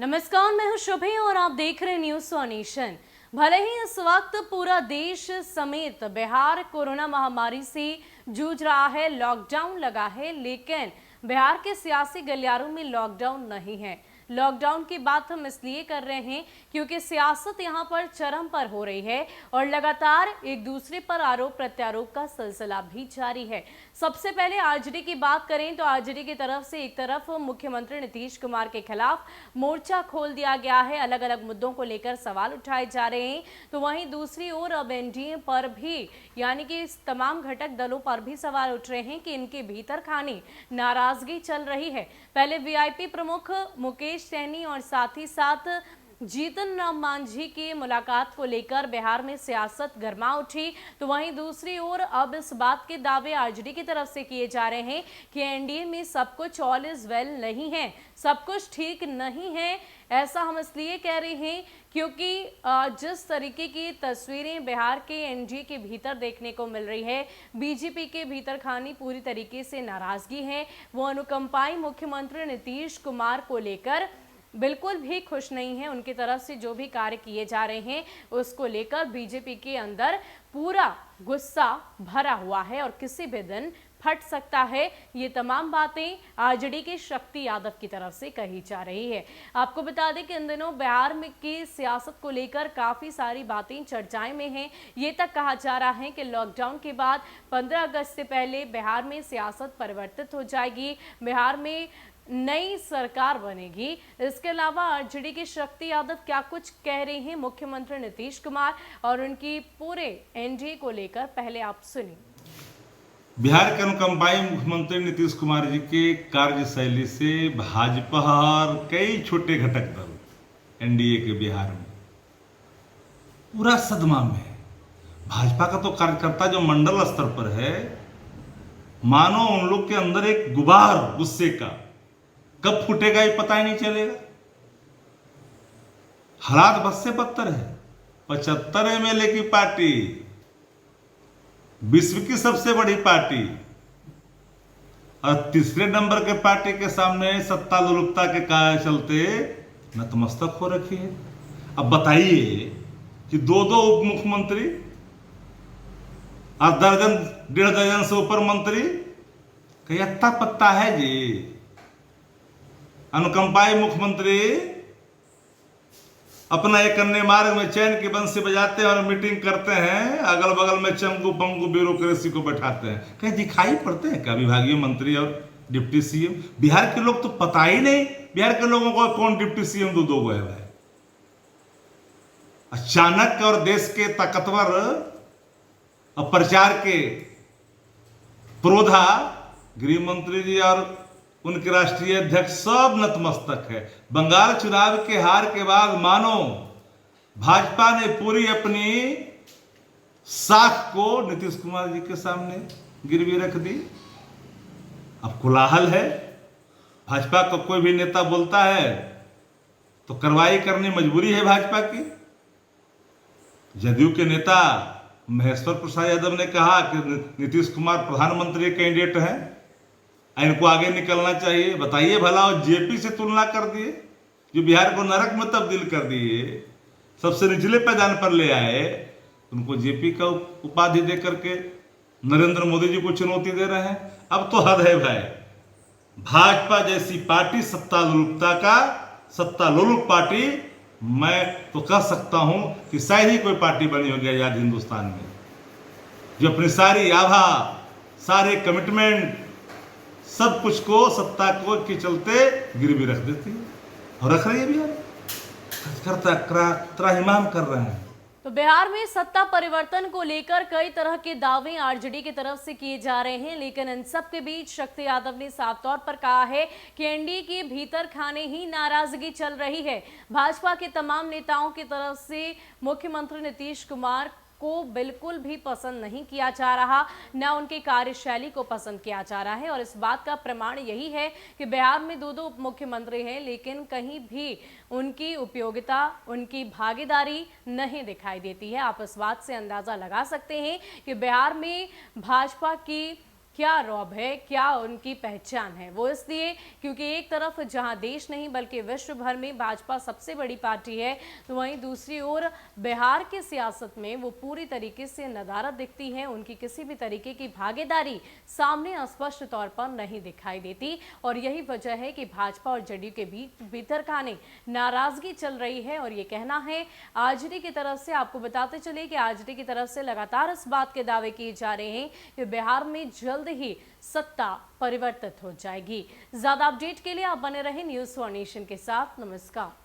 नमस्कार, मैं हूं शुभे और आप देख रहे हैं न्यूज़ ऑन नेशन। भले ही इस वक्त पूरा देश समेत बिहार कोरोना महामारी से जूझ रहा है, लॉकडाउन लगा है, लेकिन बिहार के सियासी गलियारों में लॉकडाउन नहीं है। लॉकडाउन की बात हम इसलिए कर रहे हैं क्योंकि सियासत यहां पर चरम पर हो रही है और लगातार एक दूसरे पर आरोप प्रत्यारोप का सिलसिला भी जारी है। सबसे पहले आरजेडी की बात करें तो आरजेडी की तरफ से एक तरफ मुख्यमंत्री नीतीश कुमार के खिलाफ मोर्चा खोल दिया गया है, अलग अलग मुद्दों को लेकर सवाल उठाए जा रहे हैं, तो वहीं दूसरी ओर अब एनडीए पर भी यानी कि इस तमाम घटक दलों पर भी सवाल उठ रहे हैं कि इनके भीतर खाने नाराजगी चल रही है। पहले वीआईपी प्रमुख मुकेश सैनी और साथ ही साथ जीतन राम मांझी की मुलाकात को लेकर बिहार में सियासत गर्मा उठी, तो वहीं दूसरी ओर अब इस बात के दावे आरजेडी की तरफ से किए जा रहे हैं कि एनडीए में सब कुछ ऑल इज वेल नहीं है, सब कुछ ठीक नहीं है। ऐसा हम इसलिए कह रहे हैं क्योंकि जिस तरीके की तस्वीरें बिहार के एनडीए के भीतर देखने को मिल रही है, बीजेपी के भीतर खानी पूरी तरीके से नाराजगी है। वो अनुकंपाई मुख्यमंत्री नीतीश कुमार को लेकर बिल्कुल भी खुश नहीं है। उनकी तरफ से जो भी कार्य किए जा रहे हैं उसको लेकर बीजेपी के अंदर पूरा गुस्सा भरा हुआ है और किसी भी दिन फट सकता है। ये तमाम बातें आरजेडी के शक्ति यादव की तरफ से कही जा रही है। आपको बता दें कि इन दिनों बिहार में की सियासत को लेकर काफ़ी सारी बातें चर्चाएं में हैं। ये तक कहा जा रहा है कि लॉकडाउन के बाद 15 अगस्त से पहले बिहार में सियासत परिवर्तित हो जाएगी, बिहार में नई सरकार बनेगी। इसके अलावा आरजेडी की शक्ति यादव क्या कुछ कह रही हैं मुख्यमंत्री नीतीश कुमार और उनकी पूरे एनडीए को लेकर, पहले आप सुनिए। बिहार के अनुकंपाई मुख्यमंत्री नीतीश कुमार जी के कार्यशैली से भाजपा और कई छोटे घटक दल एनडीए के बिहार में पूरा सदमा में है। भाजपा का तो कार्यकर्ता जो मंडल स्तर पर है, मानो उन लोग के अंदर एक गुबार गुस्से का कब फूटेगा ये पता ही नहीं चलेगा। हालात बद से बदतर है। 75 एमएलए की पार्टी, विश्व की सबसे बड़ी पार्टी, और तीसरे नंबर के पार्टी के सामने सत्ता लोलुपता के चलते नतमस्तक हो रखी है। अब बताइए कि दो उप मुख्यमंत्री और दर्जन 1.5 दर्जन से ऊपर मंत्री कहीं अत्ता पत्ता है जी। अनुकंपाई मुख्यमंत्री अपना एक अन्य मार्ग में चैन की बंसी बजाते हैं और मीटिंग करते हैं, अगल बगल में चंगू पंगू ब्यूरोक्रेसी को बैठाते हैं। कहीं दिखाई पड़ते हैं क्या विभागीय मंत्री और डिप्टी सीएम? बिहार के लोग तो पता ही नहीं, बिहार के लोगों को कौन डिप्टी सीएम दो है भाई। अचानक और देश के ताकतवर और प्रचार के प्रोधा गृह मंत्री जी और उनके राष्ट्रीय अध्यक्ष सब नतमस्तक है। बंगाल चुनाव के हार के बाद मानो भाजपा ने पूरी अपनी साख को नीतीश कुमार जी के सामने गिरवी रख दी। अब कोलाहल है। भाजपा का कोई भी नेता बोलता है तो कार्रवाई करनी मजबूरी है भाजपा की। जदयू के नेता महेश्वर प्रसाद यादव ने कहा कि नीतीश कुमार प्रधानमंत्री कैंडिडेट हैं, इनको आगे निकलना चाहिए। बताइए भला, और जेपी से तुलना कर दिए, जो बिहार को नरक में तब्दील कर दिए, सबसे निचले पैदान पर ले आए, उनको जेपी का उपाधि दे करके नरेंद्र मोदी जी को चुनौती दे रहे हैं। अब तो हद है भाई। भाजपा जैसी पार्टी सत्ता लोलुप पार्टी, मैं तो कह सकता हूं कि शायद ही कोई पार्टी बनी होगी आजाद हिंदुस्तान में, जो अपनी सारी आभा, सारे कमिटमेंट, सब कुछ को सत्ता को के चलते गिरवी रख देती है और रख रही है। बिहार त्राहिमाम कर रहे हैं। तो बिहार में सत्ता परिवर्तन को लेकर कई तरह के दावे आरजेडी की तरफ से किए जा रहे हैं, लेकिन इन सब के बीच शक्ति यादव ने साफ तौर पर कहा है कि एनडीए के भीतर खाने ही नाराजगी चल रही है। भाजपा के तमाम नेताओं की तरफ से मुख्यमंत्री नीतीश कुमार को बिल्कुल भी पसंद नहीं किया जा रहा, न उनकी कार्यशैली को पसंद किया जा रहा है। और इस बात का प्रमाण यही है कि बिहार में दो उप मुख्यमंत्री हैं, लेकिन कहीं भी उनकी उपयोगिता, उनकी भागीदारी नहीं दिखाई देती है। आप इस बात से अंदाजा लगा सकते हैं कि बिहार में भाजपा की क्या रौब है, क्या उनकी पहचान है। वो इसलिए क्योंकि एक तरफ जहां देश नहीं बल्कि विश्व भर में भाजपा सबसे बड़ी पार्टी है, तो वहीं दूसरी ओर बिहार की सियासत में वो पूरी तरीके से नदारद दिखती है। उनकी किसी भी तरीके की भागीदारी सामने स्पष्ट तौर पर नहीं दिखाई देती और यही वजह है कि भाजपा और जेडीयू के बीच भीतर खाने नाराजगी चल रही है। और ये कहना है आरजेडी की तरफ से। आपको बताते चले कि आरजेडी की तरफ से लगातार इस बात के दावे किए जा रहे हैं कि बिहार में जल्द ही सत्ता परिवर्तित हो जाएगी। ज्यादा अपडेट के लिए आप बने रहे न्यूज़ फॉर नेशन के साथ। नमस्कार।